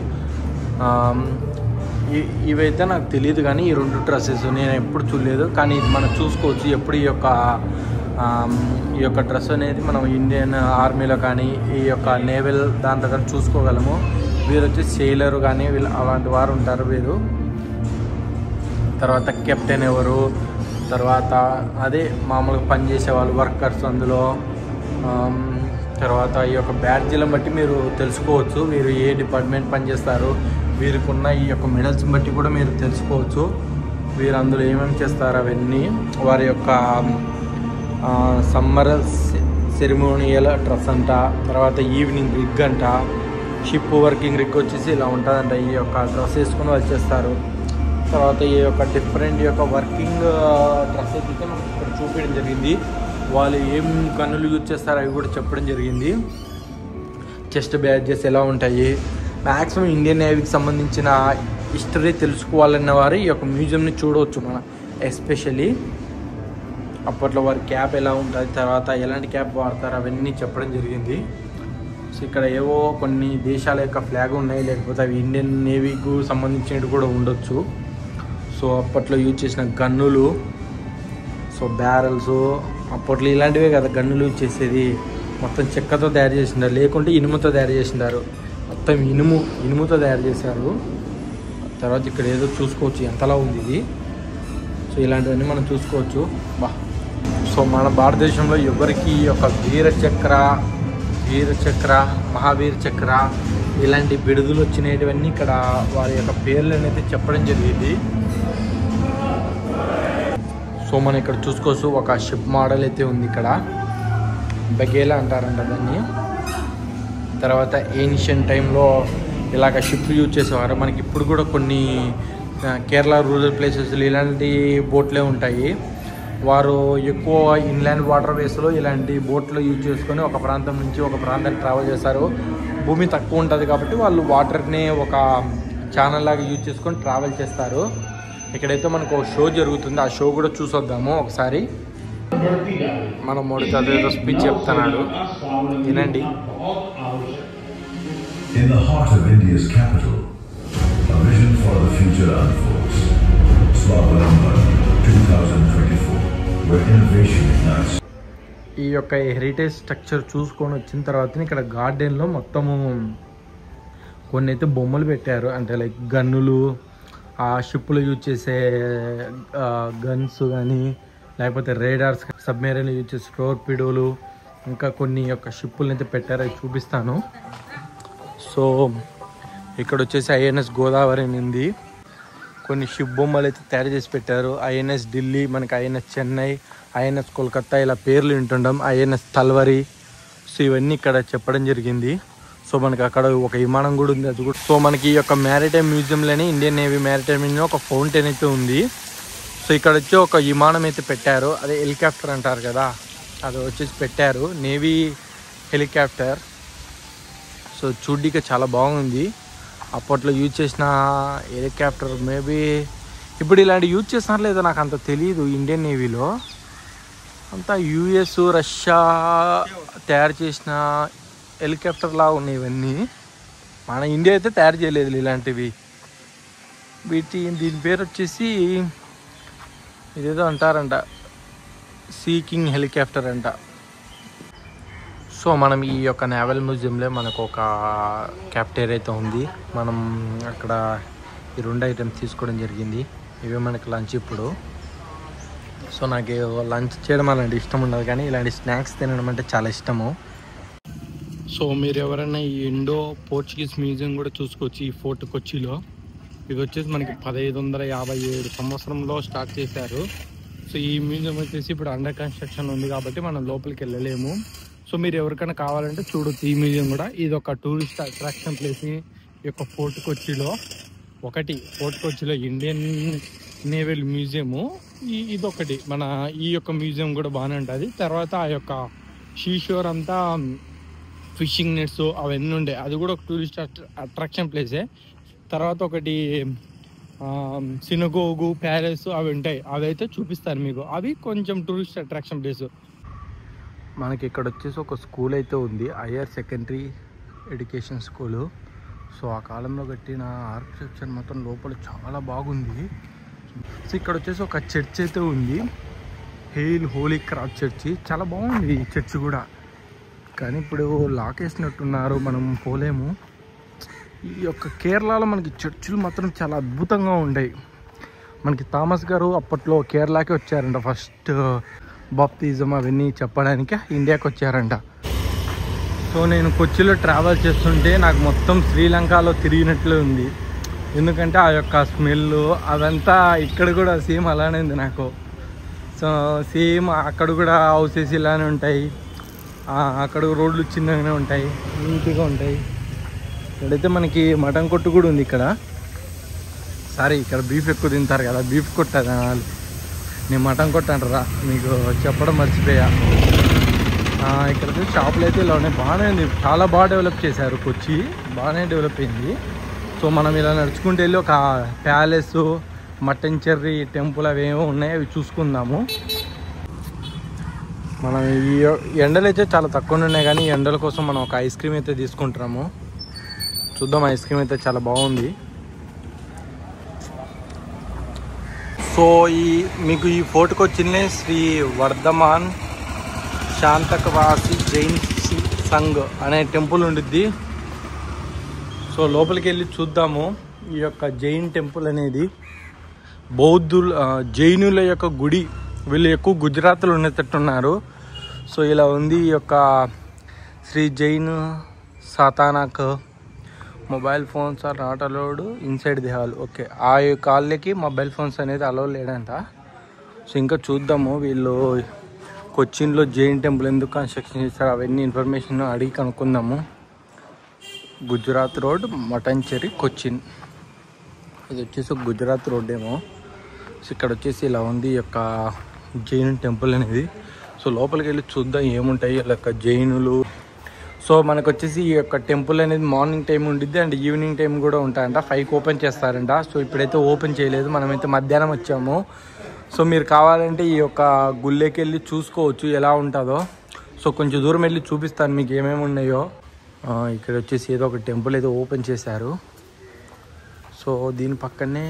ఇవైతే నాకు తెలియదు, కానీ ఈ 2 డ్రెస్సెస్ నేను ఎప్పుడు చూడలేదు. కానీ ఇది మనం చూసుకోవచ్చు. ఎప్పుడు ఈ యొక్క డ్రెస్ అనేది మనం ఇండియన్ ఆర్మీలో కానీ ఈ యొక్క నేవల్ దాంట్లో కానీ చూసుకోగలము. వీరు వచ్చి సెయిలర్ కానీ అలాంటి వారు ఉంటారు వీరు. తర్వాత కెప్టెన్ ఎవరు, తర్వాత అదే మామూలుగా పనిచేసే వాళ్ళు, వర్కర్స్ అందులో. తర్వాత ఈ యొక్క బ్యాడ్జీలను బట్టి మీరు తెలుసుకోవచ్చు వీరు ఏ డిపార్ట్మెంట్ పనిచేస్తారు. వీరికి ఉన్న ఈ యొక్క మెడల్స్ బట్టి కూడా మీరు తెలుసుకోవచ్చు వీరు అందులో ఏమేమి చేస్తారు అవన్నీ. వారి యొక్క సమ్మర్ సెరిమోనియల్ డ్రెస్ అంట, తర్వాత ఈవినింగ్ రిగ్ అంట, షిప్ వర్కింగ్ రిగ్ వచ్చేసి ఇలా ఉంటుందంట. ఈ యొక్క డ్రెస్ వేసుకొని వాళ్ళు చేస్తారు. తర్వాత ఈ యొక్క డిఫరెంట్ యొక్క వర్కింగ్ డ్రెస్ అయితే మనకు ఇక్కడ చూపించడం జరిగింది. వాళ్ళు ఏం గన్నులు యూజ్ చేస్తారు అవి కూడా చెప్పడం జరిగింది. చెస్ట్ బ్యాడ్జెస్ ఎలా ఉంటాయి, మ్యాక్సిమం ఇండియన్ నేవీకి సంబంధించిన హిస్టరీ తెలుసుకోవాలన్న వారు ఈ యొక్క మ్యూజియంని చూడవచ్చు మనం. ఎస్పెషల్లీ అప్పట్లో వారి క్యాప్ ఎలా ఉంటుంది, తర్వాత ఎలాంటి క్యాప్ వాడతారు అవన్నీ చెప్పడం జరిగింది. సో ఇక్కడ ఏవో కొన్ని దేశాల యొక్క ఫ్లాగ్ ఉన్నాయి, లేకపోతే అవి ఇండియన్ నేవీకు సంబంధించినవి కూడా ఉండొచ్చు. సో అప్పట్లో యూజ్ చేసిన గన్నులు, సో బ్యారల్స్, అప్పట్లో ఇలాంటివే కదా గన్నులు యూజ్ చేసేది. మొత్తం చెక్కతో తయారు చేసిండారు, లేకుంటే ఇనుముతో తయారు చేసిండారు. మొత్తం ఇనుముతో తయారు చేశారు. తర్వాత ఇక్కడ ఏదో చూసుకోవచ్చు ఎంతలా ఉంది ఇది. సో ఇలాంటివన్నీ మనం చూసుకోవచ్చు. సో మన భారతదేశంలో ఎవరికి ఒక వీర చక్ర, మహావీర చక్ర ఇలాంటి బిడుదలు వచ్చినటువన్నీ ఇక్కడ వారి యొక్క పేర్లు అనేది చెప్పడం జరిగింది. సో మనం ఇక్కడ చూసుకోవచ్చు ఒక షిప్ మోడల్ అయితే ఉంది ఇక్కడ, బగేలా అంటారంట దాన్ని. తర్వాత ఏన్షియన్ టైంలో ఇలాగ షిప్ యూజ్ చేసేవారు. మనకి ఇప్పుడు కూడా కొన్ని కేరళ రూరల్ ప్లేసెస్లో ఇలాంటి బోట్లే ఉంటాయి. వారు ఎక్కువ ఇన్లాండ్ వాటర్ వేస్లో ఇలాంటి బోట్లు యూజ్ చేసుకొని ఒక ప్రాంతం నుంచి ఒక ప్రాంతానికి ట్రావెల్ చేస్తారు. భూమి తక్కువ ఉంటుంది కాబట్టి వాళ్ళు వాటర్ని ఒక ఛానల్ లాగా యూజ్ చేసుకొని ట్రావెల్ చేస్తారు. ఇక్కడైతే మనకు ఒక షో జరుగుతుంది, ఆ షో కూడా చూసొద్దాము ఒకసారి. మనం మోడీ ఏదో స్పీచ్ చెప్తున్నాడు, వినండి. In the heart of India's capital, a vision for the future unfolds. Swavalamba 2024, where innovation ignites. ఈ యొక్క హెరిటేజ్ స్ట్రక్చర్ చూసుకొని వచ్చిన తర్వాత ఇక్కడ గార్డెన్లో మొత్తము కొన్ని అయితే బొమ్మలు పెట్టారు. అంటే లైక్ గన్నులు, ఆ షిప్లో యూజ్ చేసే గన్స్ కానీ, లేకపోతే రేడార్స్, సబ్మెరైన్లు యూజ్ చేసే టోర్పిడోలు, ఇంకా కొన్ని యొక్క షిప్పులను అయితే పెట్టారు. అవి చూపిస్తాను. సో ఇక్కడ వచ్చేసి ఐఎన్ఎస్ గోదావరి ఉంది. కొన్ని షిప్ బొమ్మలు అయితే తయారు చేసి పెట్టారు. ఐఎన్ఎస్ ఢిల్లీ, మనకి ఐఎన్ఎస్ చెన్నై, ఐఎన్ఎస్ కోల్కతా ఇలా పేర్లు వింటుంటాం. ఐఎన్ఎస్ తల్వరి. సో ఇవన్నీ ఇక్కడ చెప్పడం జరిగింది. సో మనకి అక్కడ ఒక విమానం కూడా ఉంది, అది కూడా. సో మనకి ఈ యొక్క మ్యారిటైమ్ మ్యూజియంలోనే ఇండియన్ నేవీ మ్యారిటైమ్ మ్యూజియం ఒక ఫౌంటైన్ అయితే ఉంది. సో ఇక్కడ వచ్చి ఒక విమానం అయితే పెట్టారు, అదే హెలికాప్టర్ అంటారు కదా, అది వచ్చేసి పెట్టారు, నేవీ హెలికాప్టర్. సో చూడ్డానికి చాలా బాగుంది. అప్పట్లో యూజ్ చేసిన హెలికాప్టర్ మేబీ ఇప్పుడు ఇలాంటి యూజ్ చేస్తున్నారు లేదో నాకు అంత తెలియదు. ఇండియన్ నేవీలో అంతా యుఎస్, రష్యా తయారు చేసిన హెలికాప్టర్ లాగా ఉన్నాయి ఇవన్నీ. మన ఇండియా అయితే తయారు చేయలేదు ఇలాంటివి. దీని పేరు వచ్చేసి ఇదేదో అంటారంట, సీకింగ్ హెలికాప్టర్ అంట. సో మనం ఈ యొక్క నేవల్ మ్యూజియంలో మనకు ఒక క్యాఫ్టేరియా అయితే ఉంది. మనం అక్కడ ఈ 2 ఐటమ్స్ తీసుకోవడం జరిగింది. ఇవే మనకి లంచ్ ఇప్పుడు. సో నాకు లంచ్ చేయడం అలాంటి ఇష్టం ఉండదు, కానీ ఇలాంటి స్నాక్స్ తినడం అంటే చాలా ఇష్టము. సో మీరు ఎవరైనా ఈ ఇండో పోర్చుగీస్ మ్యూజియం కూడా చూసుకోవచ్చు ఈ ఫోర్ట్ కొచ్చిలో. ఇది వచ్చేసి మనకి 1557 సంవత్సరంలో స్టార్ట్ చేశారు. సో ఈ మ్యూజియం వచ్చేసి ఇప్పుడు అండర్ కన్స్ట్రక్షన్ ఉంది కాబట్టి మనం లోపలికి వెళ్ళలేము. సో మీరు ఎవరికైనా కావాలంటే చూడొచ్చు ఈ మ్యూజియం కూడా. ఇది ఒక టూరిస్ట్ అట్రాక్షన్ ప్లేస్ ఈ యొక్క ఫోర్ట్ కొచ్చిలో. ఒకటి ఫోర్ట్ కొచ్చిలో ఇండియన్ నేవల్ మ్యూజియము, ఇదొకటి మన ఈ యొక్క మ్యూజియం కూడా బాగానే ఉంటుంది. తర్వాత ఆ యొక్క షీషోర్ అంతా ఫిషింగ్ నెట్స్ అవన్నీ ఉండే, అది కూడా ఒక టూరిస్ట్ అట్రాక్షన్ ప్లేసే. తర్వాత ఒకటి సినగోగు ప్యాలెస్ అవి ఉంటాయి, అవి అయితే చూపిస్తాను మీకు. అవి కొంచెం టూరిస్ట్ అట్రాక్షన్ ప్లేస్. మనకి ఇక్కడ వచ్చేసి ఒక స్కూల్ అయితే ఉంది, higher secondary education school. So ఆ కాలంలో కట్టిన ఆర్కిటెక్చర్ మొత్తం లోపల చాలా బాగుంది. సో ఇక్కడ వచ్చేసి ఒక చర్చ్ అయితే ఉంది, హెయిల్ హోలీ క్రాస్ చర్చి. చాలా బాగుంది ఈ చర్చ్ కూడా, కానీ ఇప్పుడు లాక్ వేసినట్టున్నారు, మనం పోలేము. ఈ యొక్క కేరళలో మనకి చర్చిలు మాత్రం చాలా అద్భుతంగా ఉండేవి. మనకి థామస్ గారు అప్పట్లో కేరళకి వచ్చారంట, ఫస్ట్ బాప్తిజం అవన్నీ చెప్పడానికి ఇండియాకి వచ్చారంట. సో నేను కొచ్చిలో ట్రావెల్ చేస్తుంటే నాకు మొత్తం శ్రీలంకలో తిరిగినట్లే ఉంది, ఎందుకంటే ఆ యొక్క స్మెల్ అదంతా ఇక్కడ కూడా సేమ్ అలానే ఉంది నాకు. సో సేమ్ అక్కడ కూడా హౌసెస్ ఇలానే ఉంటాయి, అక్కడ రోడ్లు చిన్నగానే ఉంటాయి, నీట్గా ఉంటాయి. ఇక్కడైతే మనకి మటన్ కొట్టు కూడా ఉంది ఇక్కడ. సారీ, ఇక్కడ బీఫ్ ఎక్కువ తింటారు కదా, బీఫ్ కొట్టు వాళ్ళు, నేను మటన్ కొట్టు అంటారా మీకు చెప్పడం మర్చిపోయా. ఇక్కడ షాపులు అయితే ఇలా ఉన్నాయి, బాగానే ఉంది, చాలా బాగా డెవలప్ చేశారు, కొచ్చి బాగానే డెవలప్ అయింది. సో మనం ఇలా నడుచుకుంటూ వెళ్ళి ఒక ప్యాలెస్, మటన్ చెర్రీ టెంపుల్ అవేమో ఉన్నాయి, అవి చూసుకుందాము. మనం ఈ ఎండలు అయితే చాలా తక్కువ ఉన్నాయి, కానీ ఈ ఎండల కోసం మనం ఒక ఐస్ క్రీమ్ అయితే తీసుకుంటున్నాము. చూద్దాం, ఐస్ క్రీమ్ అయితే చాలా బాగుంది. సో మీకు ఈ ఫోర్ట్కి వచ్చిన శ్రీ వర్ధమాన్ శాంతకవాసి జైన్ సంఘ్ అనే టెంపుల్ ఉండిద్ది. సో లోపలికి వెళ్ళి చూద్దాము. ఈ యొక్క జైన్ టెంపుల్ అనేది జైనుల యొక్క గుడి. వీళ్ళు ఎక్కువ గుజరాత్లో ఉండేటట్టున్నారు. సో ఇలా ఉంది ఈ యొక్క శ్రీ జైన్ సాతానాక్. Mobile phones are not allowed inside the hall. Okay, ఆ యొక్క హాల్కి మొబైల్ ఫోన్స్ అనేది అలౌ లేదంట. సో ఇంకా చూద్దాము, వీళ్ళు కొచ్చిన్లో జైన్ టెంపుల్ ఎందుకు కన్స్ట్రక్షన్ చేస్తారు అవన్నీ ఇన్ఫర్మేషన్ అడిగి కనుక్కుందాము. Gujarat road, Mattancherry, Cochin. ఇది వచ్చేసి గుజరాత్ రోడ్ ఏమో. సో ఇక్కడ వచ్చేసి ఇలా ఉంది ఈ యొక్క జైన్ టెంపుల్ అనేది. సో లోపలికి వెళ్ళి చూద్దాం ఏముంటాయి ఇలా యొక్క జైనులు. సో మనకు వచ్చేసి ఈ యొక్క టెంపుల్ అనేది మార్నింగ్ టైం ఉండిద్ది అండ్ ఈవినింగ్ టైం కూడా ఉంటాయంట. 5కి ఓపెన్ చేస్తారంట. సో ఇప్పుడైతే ఓపెన్ చేయలేదు, మనమైతే మధ్యాహ్నం వచ్చాము. సో మీరు కావాలంటే ఈ యొక్క గుళ్ళకి వెళ్ళి చూసుకోవచ్చు ఎలా ఉంటుందో. సో కొంచెం దూరం వెళ్ళి చూపిస్తాను మీకు ఏమేమి ఉన్నాయో. ఇక్కడ వచ్చేసి ఏదో ఒక టెంపుల్ అయితే ఓపెన్ చేశారు. సో దీని పక్కనే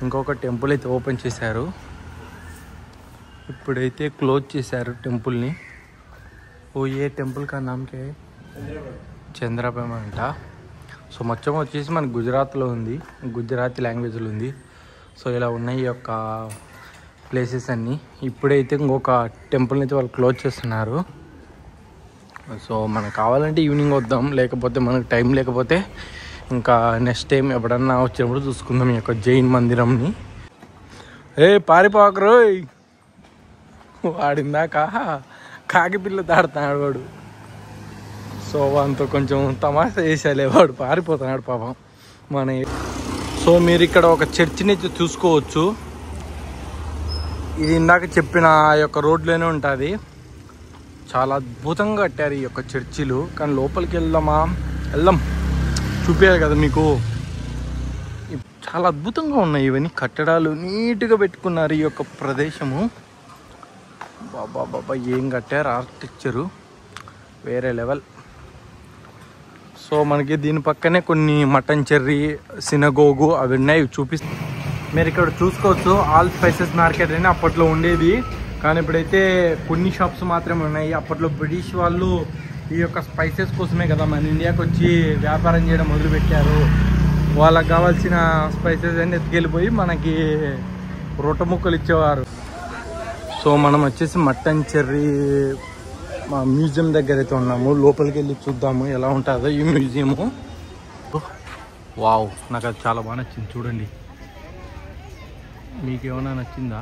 ఇంకొక టెంపుల్ అయితే ఓపెన్ చేశారు, ఇప్పుడైతే క్లోజ్ చేశారు టెంపుల్ని. ఓ ఏ టెంపుల్ కా నామ్ కే చంద్రపేమ అంట. సో మొత్తం వచ్చేసి మన గుజరాత్లో ఉంది, గుజరాతీ లాంగ్వేజ్లో ఉంది. సో ఇలా ఉన్నాయి ఈ యొక్క ప్లేసెస్ అన్నీ. ఇప్పుడైతే ఇంకొక టెంపుల్ని అయితే వాళ్ళు క్లోజ్ చేస్తున్నారు. సో మనకు కావాలంటే ఈవినింగ్ వద్దాం, లేకపోతే మనకు టైం లేకపోతే ఇంకా నెక్స్ట్ టైం ఎప్పుడన్నా వచ్చినప్పుడు చూసుకుందాం ఈ యొక్క జైన్ మందిరంని. పారిపోకరు, వాడిందాక కాకిపిల్ల దాడుతున్నాడు వాడు. సో వాడితో కొంచెం తమాషా చేసేలే, వాడు పారిపోతున్నాడు పాపం మన. సో మీరు ఇక్కడ ఒక చర్చిని అయితే చూసుకోవచ్చు. ఇది ఇందాక చెప్పిన ఆ యొక్క రోడ్లోనే ఉంటుంది. చాలా అద్భుతంగా కట్టారు ఈ యొక్క చర్చిలు. కానీ లోపలికి వెళ్దాం చూపించాలి కదా మీకు. చాలా అద్భుతంగా ఉన్నాయి ఇవన్నీ కట్టడాలు, నీట్గా పెట్టుకున్నారు ఈ యొక్క ప్రదేశము. బాబా ఏం కట్టారు, ఆర్కిటెక్చరు వేరే లెవెల్. సో మనకి దీని పక్కనే కొన్ని మటన్ చెర్రీ, సినగోగు అవి ఉన్నాయి, చూపిస్తాం. మీరు ఇక్కడ చూసుకోవచ్చు ఆల్ స్పైసెస్ మార్కెట్ అని అప్పట్లో ఉండేది, కానీ ఇప్పుడైతే కొన్ని షాప్స్ మాత్రమే ఉన్నాయి. అప్పట్లో బ్రిటిష్ వాళ్ళు ఈ యొక్క స్పైసెస్ కోసమే కదా మన ఇండియాకి వచ్చి వ్యాపారం చేయడం మొదలుపెట్టారు. వాళ్ళకి కావాల్సిన స్పైసెస్ అన్ని ఎత్తుకెళ్ళిపోయి మనకి రొట్టె ముక్కలు ఇచ్చేవారు. సో మనం వచ్చేసి మటన్ చెర్రీ మ్యూజియం దగ్గర అయితే ఉన్నాము. లోపలికి వెళ్ళి చూద్దాము ఎలా ఉంటుందో ఈ మ్యూజియము. వావ్, నాకు అది చాలా బాగా నచ్చింది. చూడండి, మీకేమైనా నచ్చిందా?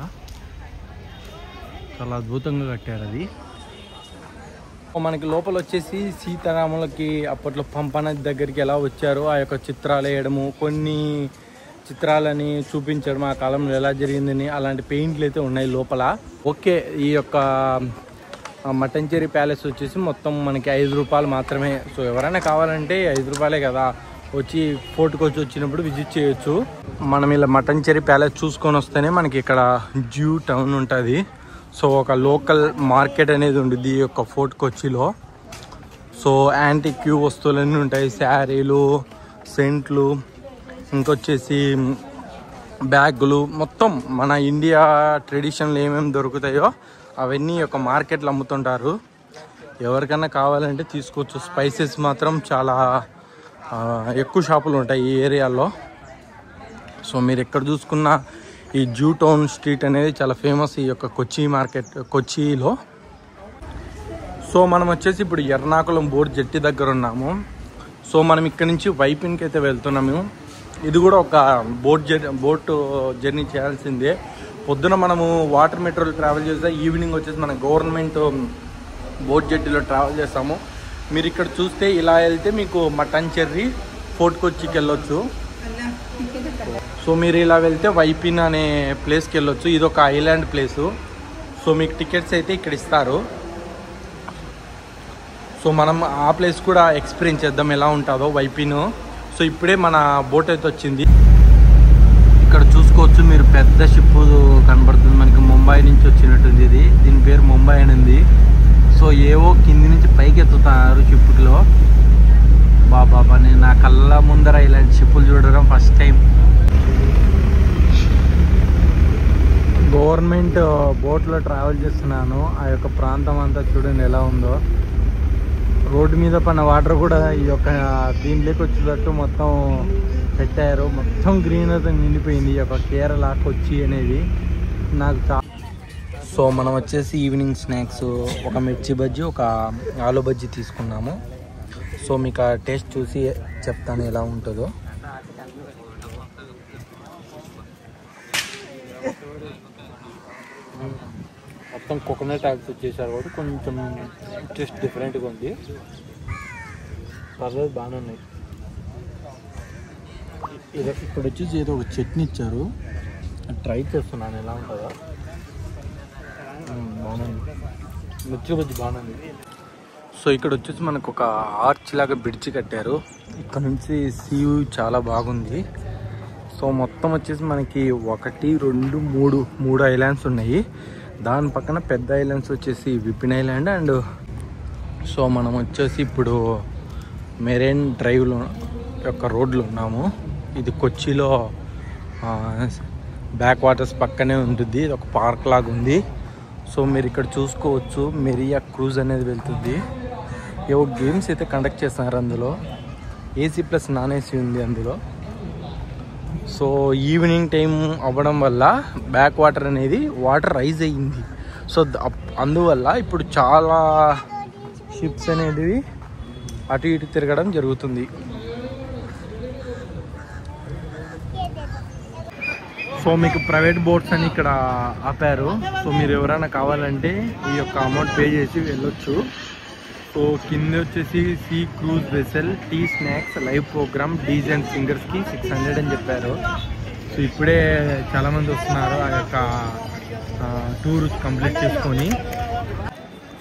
చాలా అద్భుతంగా కట్టారు అది. మనకి లోపల వచ్చేసి సీతారాములకి అప్పట్లో పంపనది దగ్గరికి ఎలా వచ్చారో ఆ యొక్క చిత్రాలు వేయడము, కొన్ని చిత్రాలని చూపించడం ఆ కాలంలో ఎలా జరిగిందని అలాంటి పెయింట్లు అయితే ఉన్నాయి లోపల. ఓకే, ఈ యొక్క మట్టంచేరి ప్యాలెస్ వచ్చేసి మొత్తం మనకి 5 రూపాయలు మాత్రమే. సో ఎవరైనా కావాలంటే 5 రూపాయలే కదా, వచ్చి ఫోర్ట్కి వచ్చినప్పుడు విజిట్ చేయొచ్చు. మనం ఇలా మట్టంచేరి ప్యాలెస్ చూసుకొని వస్తేనే మనకి ఇక్కడ జూ టౌన్ ఉంటుంది. సో ఒక లోకల్ మార్కెట్ అనేది ఉంటుంది ఈ యొక్క ఫోర్ట్ కొచ్చిలో. సో యాంటిక్ వస్తువులన్నీ ఉంటాయి, శారీలు, సెంట్లు, ఇంకొచ్చేసి బ్యాగులు, మొత్తం మన ఇండియా ట్రెడిషన్లు ఏమేమి దొరుకుతాయో అవన్నీ ఒక మార్కెట్లో అమ్ముతుంటారు. ఎవరికైనా కావాలంటే తీసుకోవచ్చు. స్పైసెస్ మాత్రం చాలా ఎక్కువ షాపులు ఉంటాయి ఈ ఏరియాలో. సో మీరు ఎక్కడ చూసుకున్నా ఈ జూ టౌన్ స్ట్రీట్ అనేది చాలా ఫేమస్ ఈ యొక్క కొచ్చి మార్కెట్, కొచ్చిలో. సో మనం వచ్చేసి ఇప్పుడు ఎర్నాకుళం బోట్ జెట్టి దగ్గర ఉన్నాము. సో మనం ఇక్కడ నుంచి వైపిన్కి అయితే వెళ్తున్నాము. ఇది కూడా ఒక బోట్ జర్నీ చేయాల్సిందే. పొద్దున మనము వాటర్ మెట్రోలో ట్రావెల్ చేస్తే ఈవినింగ్ వచ్చేసి మన గవర్నమెంట్ బోట్ జెట్టీలో ట్రావెల్ చేస్తాము. మీరు ఇక్కడ చూస్తే ఇలా వెళ్తే మీకు మట్టంచెర్రి ఫోర్ట్ కొచ్చికి వెళ్ళొచ్చు. సో మీరు ఇలా వెళ్తే వైపిన్ అనే ప్లేస్కి వెళ్ళొచ్చు. ఇది ఒక ఐలాండ్ ప్లేసు. సో మీకు టికెట్స్ అయితే ఇక్కడ ఇస్తారు. సో మనం ఆ ప్లేస్ కూడా ఎక్స్పీరియన్స్ చేద్దాం ఎలా ఉంటుందో వైపిన్. సో ఇప్పుడే మన బోట్ అయితే వచ్చింది. ఇక్కడ చూసుకోవచ్చు మీరు, పెద్ద షిప్ కనబడుతుంది మనకి. ముంబై నుంచి వచ్చినట్టుంది ఇది. దీని పేరు ముంబై అని ఉంది. సో ఏవో కింది నుంచి పైకి ఎత్తుతున్నారు షిప్లో. బాబా, నేను నా కళ్ళ ముందర ఇలాంటి షిప్పులు చూడడం ఫస్ట్ టైం. గవర్నమెంట్ బోట్లో ట్రావెల్ చేస్తున్నాను. ఆ యొక్క ప్రాంతం అంతా చూడండి ఎలా ఉందో. రోడ్డు మీద పడిన వాటర్ కూడా ఈ యొక్క దీంట్లోకి వచ్చేటట్టు మొత్తం పెట్టారు. మొత్తం గ్రీనరీతో నిండిపోయింది ఈ యొక్క కేరళ కొచ్చి అనేది. నాకు సో మనం వచ్చేసి ఈవినింగ్ స్నాక్స్ ఒక మిర్చి బజ్జీ, ఒక ఆలు బజ్జీ తీసుకున్నాము. సో మీకు ఆ టేస్ట్ చూసి చెప్తాను ఎలా ఉంటుందో. మొత్తం కోకోనట్ యాక్స్ వచ్చేసారు కాబట్టి కొంచెం టేస్ట్ డిఫరెంట్గా ఉంది. పర్లేదు, బాగానే ఉన్నాయి. ఇప్పుడు వచ్చేసి ఏదో ఒక చట్నీ ఇచ్చారు, ట్రై చేస్తున్నాను ఎలా ఉంటుందో. బాగుంది, మిర్చి బజ్జీ బాగుంది. సో ఇక్కడ వచ్చేసి మనకు ఒక ఆర్చ్ లాగా బ్రిడ్జ్ కట్టారు. ఇక్కడ నుంచి సీ చాలా బాగుంది. సో మొత్తం వచ్చేసి మనకి 1, 2, 3 ఐలాండ్స్ ఉన్నాయి. దాని పక్కన పెద్ద ఐలాండ్స్ వచ్చేసి విపిన్ ఐలాండ్. అండ్ సో మనం వచ్చేసి ఇప్పుడు మెరైన్ డ్రైవ్లో యొక్క రోడ్లో ఉన్నాము. ఇది కొచ్చిలో బ్యాక్ వాటర్స్ పక్కనే ఉంటుంది. ఇది ఒక పార్క్ లాగా ఉంది. సో మీరు ఇక్కడ చూసుకోవచ్చు, మెరియా క్రూజ్ అనేది వెళ్తుంది. ఏవో గేమ్స్ అయితే కండక్ట్ చేస్తున్నారు అందులో. ఏసీ ప్లస్ నాన్ ఏసీ ఉంది అందులో. సో ఈవినింగ్ టైం అవ్వడం వల్ల బ్యాక్ వాటర్ అనేది వాటర్ రైజ్ అయ్యింది. సో అందువల్ల ఇప్పుడు చాలా షిప్స్ అనేవి అటు ఇటు తిరగడం జరుగుతుంది. సో మీకు ప్రైవేట్ బోట్స్ అని ఇక్కడ ఆపారు. సో మీరు ఎవరైనా కావాలంటే ఈ యొక్క అమౌంట్ పే చేసి వెళ్ళొచ్చు. సో కింద వచ్చేసి sea cruise vessel, tea snacks, live programme, DJ and సింగర్స్కి 600 అని చెప్పారు. సో ఇప్పుడే చాలామంది వస్తున్నారు ఆ యొక్క టూర్ కంప్లీట్ చేసుకొని.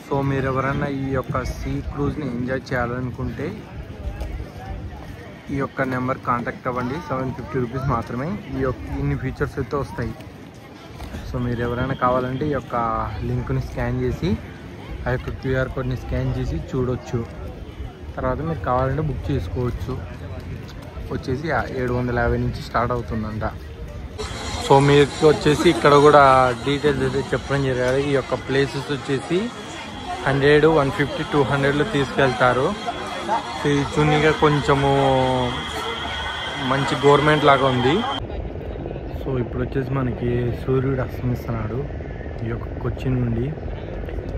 సో మీరు ఎవరైనా ఈ యొక్క సీ క్రూజ్ని ఎంజాయ్ చేయాలనుకుంటే ఈ యొక్క నెంబర్ కాంటాక్ట్ అవ్వండి. 750 రూపీస్ మాత్రమే. ఇన్ని ఫీచర్స్ అయితే వస్తాయి. సో మీరు ఎవరైనా కావాలంటే ఈ యొక్క లింక్ని స్కాన్ చేసి ఆ యొక్క క్యూఆర్ కోడ్ని స్కాన్ చేసి చూడొచ్చు. తర్వాత మీరు కావాలంటే బుక్ చేసుకోవచ్చు. వచ్చేసి 750 నుంచి స్టార్ట్ అవుతుందంట. సో మీకు వచ్చేసి ఇక్కడ కూడా డీటెయిల్స్ అయితే చెప్పడం జరిగారు. ఈ యొక్క ప్లేసెస్ వచ్చేసి 100, 150, 200లో తీసుకెళ్తారు. ఇది చున్నీగా కొంచెము మంచి గవర్నమెంట్ లాగా ఉంది. సో ఇప్పుడు వచ్చేసి మనకి సూర్యుడు అస్తమిస్తున్నాడు ఈ యొక్క కొచ్చి నుండి.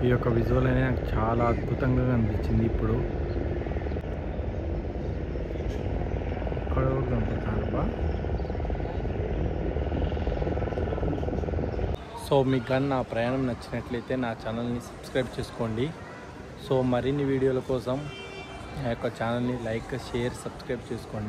ఈ యొక్క విజువల్ అనేది నాకు చాలా అద్భుతంగా కనిపించింది. ఇప్పుడు ఇక్కడ కనిపిస్తున్నారు బా. సో మీకు కానీ నా ప్రయాణం నచ్చినట్లయితే నా ఛానల్ని సబ్స్క్రైబ్ చేసుకోండి. సో మరిన్ని వీడియోల కోసం ఆ యొక్క ఛానల్ని లైక్, షేర్, సబ్స్క్రైబ్ చేసుకోండి.